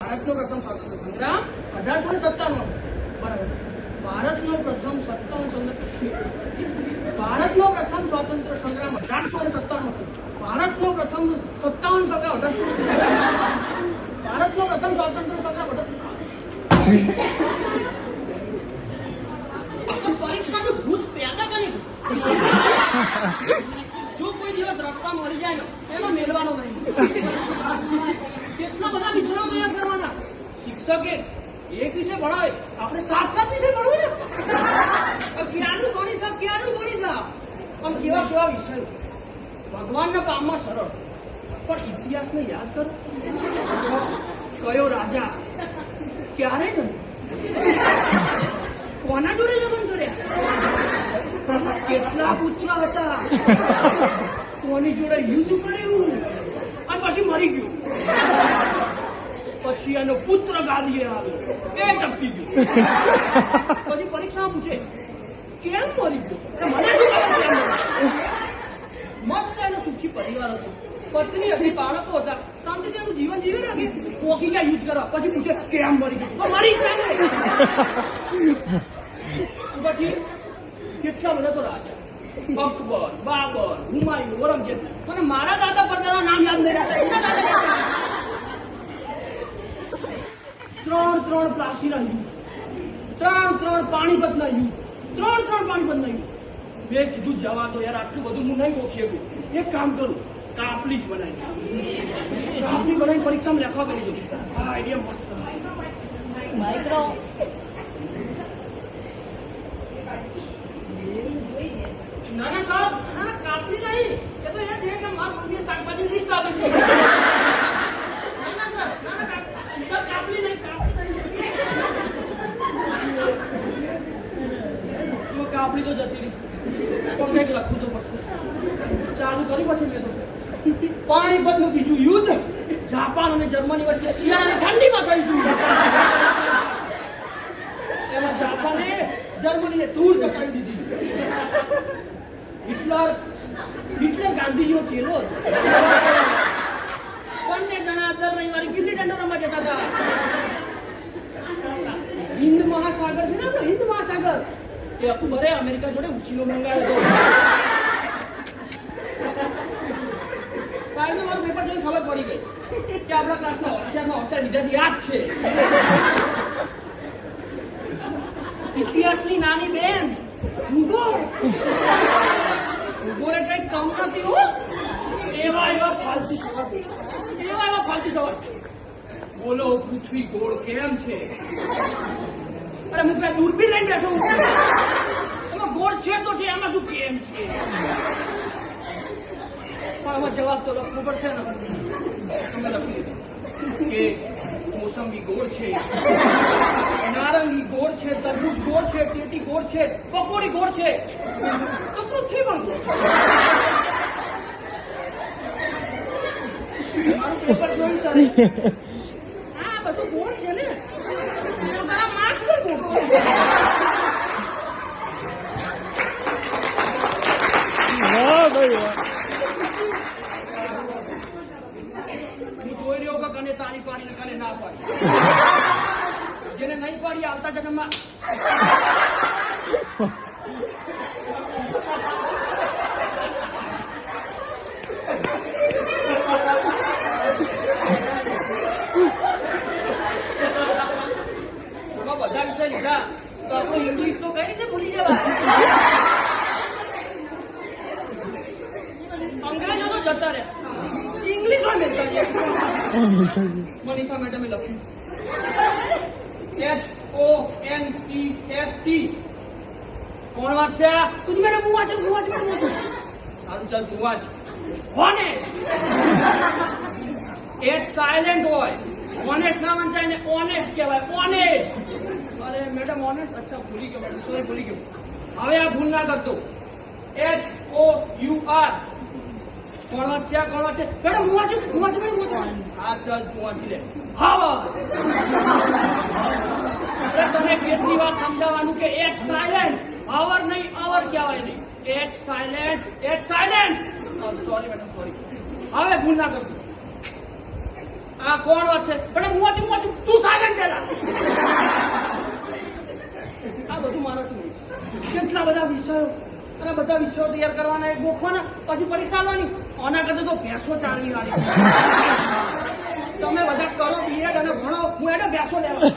ભારતનો પ્રથમ સ્વાતંત્ર્ય સંગ્રામ 1857 બરાબર. ભારતનો પ્રથમ સ્વાતંત્ર્ય સંગ્રામ 1857 ભારતનો પ્રથમ 57 સંગ્રામ 1857 ભારતનો પ્રથમ સ્વાતંત્ર્ય સંગ્રામ પરીક્ષાનું ભૂત પેદા કરી. જો કોઈ દિવસ રસ્તા મળી જાય ને એનો મેળવાનો નહીં. કેટલા બધા વિષયો તૈયાર કરવાના. શિક્ષકે એક વિષય ભણાવે, આપણે 7 વિષય ભણવું ને. ક્યાંનું ગણિત છે, ક્યાંનું ગણિત છે. પણ કેવા વિષયો. ભગવાનના પામમાં સરળ, પણ ઇતિહાસને યાદ કરો. કયો રાજા ક્યારે જન્મ્યો, કોના જોડે લગ્ન કર્યા, કેટલા પુત્ર હતા, કોની જોડે યુદ્ધ કર્યું, અને પછી મરી ગયું. પછી એનો પુત્ર ગાદીએ આવ્યો, એ ટપકી ગયો. પછી પરીક્ષા પૂછે કેમ મરી ગયો, મને શું ખબર. મસ્ત એનો સુખી પરિવાર હતો, પત્ની હતી, બાળકો હતા, શાંતિથી એનું જીવન જીવી રાખે. પોકી ગયા યુદ્ધ કરવા, પછી પૂછે કેમ મરી ગયો, તો મરી જાય ને. પછી કેટલા બધા તો રાજા, અકબર, બાબર, હુમાયુન, ઔરંગઝેબ. મને મારા દાદા પરદાદા નામ યાદ નહીં રહેતા. એમના દાદા ત્રણ પ્લાસીના યુદ્ધ, ત્રણ પાણીપતના યુદ્ધ, ત્રણ પાણીપતના યુદ્ધ. મેં કીધું જવા તો યાર, આટલું બધું હું નહીં ગોખી શકું. એક કામ કરું, કાપલી જ બનાવી, કાપલી બનાવી પરીક્ષામાં લખવા કરી દઉં. આ આઈડિયા મસ્ત. માઇક્રો ના સાહેબ, ના કાપલી નહીં, એ તો એ છે કે મારા મમ્મીએ શાકભાજી લિસ્ટ આપી દીધી. ના સર, સર કાપલી નહીં, કાપલી તો જતી રહી. પણ કંઈક લખવું તો પડશે. ચાલુ કરી પછી મેં તો પાણીપતનું બીજું યુદ્ધ જાપાન અને જર્મની વચ્ચે શિયાળાની ઠંડીમાં થયું હતું. એમાં જાપાને જર્મનીને ધૂળ ચટાવી દીધી. હિટલર ગાંધીજીનો ચેલો હતો. બંને જણા દર રવિવારે ગિલ્લી દંડો રમવા જતા હતા. હિન્દ મહાસાગર છે ને, આપણો હિન્દ મહાસાગર, એ અકબરે અમેરિકા જોડે ઉછીનો મંગાવ્યો હતો. સાહેબને મારું પેપર જોઈને ખબર પડી ગઈ કે આપણા ક્લાસના હોશિયાર વિદ્યાર્થી આ જ છે. ઇતિહાસની નાની બેન ભૂગોળ, ભૂગોળે કઈ કમ નથી હો. એવા ફાલતુ સવાલ. બોલો પૃથ્વી ગોળ કેમ છે? અરે હું કઈ દૂરબીન લઈને બેઠો છું. એમાં ગોળ છે તો છે, એમાં શું કેમ છે? પણ આમાં જવાબ તો લખવો પડશે ને. તમે લખી લીધું કે મોસંબી ગોળ છે, નારંગી ગોળ છે, તરબૂચ ગોળ છે, ટેટી ગોળ છે, પકોડી ગોળ છે, તો પૃથ્વી પણ ગોળ છે. મારું પેપર જોઈ સર, આ બધું ગોળ છે ને, તારા માર્ક્સ પણ ગોળ છે. વાહ ભાઈ વાહ. હું જોઈ રહ્યો કે કને તાળી પાડી ને કને ના પાડી. જેને નહીં પાડી આવતા જન્મમાં બધા વિષય લીધા તો આપણું ઇંગ્લિશ તો કઈ રીતે ભૂલી જવાય. અંગ્રેજો તો જતા રહ્યા, ઇંગ્લિશ માં મેળતા ગયા. મનીષા મેડમે લખ્યું HONEST. કોણ વાંચશે? તું મેડમ હું વાંચું. સારું ચાલ તું વાંચ. હોનેસ્ટ. એચ સાયલેન્ટ હોય, ઓનેસ્ટ ના વંચાય ને ઓનેસ્ટ કહેવાય. ઓનેસ્ટ. અરે મેડમ ઓનેસ્ટ, અચ્છા ભૂલી ગયો મેડમ, સોરી ભૂલી ગયો. હવે આ ભૂલ ના કરતો. HOUR. કોણ વાંચશે? મેડમ હું વાંચું. હા ચાલ તું વાંચી લે. હાવર. તને કેટલી વાર સમજાવવાનું કે એચ સાયલેન્ટ, હાવર નહીં, અવર કહેવાય નહીં. H silent. Sorry madam, sorry. હવે ભૂલ ના કરતો. આ કોણ વાંચશે? મેડમ હું વાંચું. બધું મારાથી નહીં થાય. કેટલા બધા વિષયો અને બધા વિષયો તૈયાર કરવાના, એક ગોખવાના, પછી પરીક્ષા આવવાની. આના કરતા તો ભેંસો ચારવી વાળી. તમે બધા કરો બીએડ અને ભણો, હું એને ભેંસો લેવા.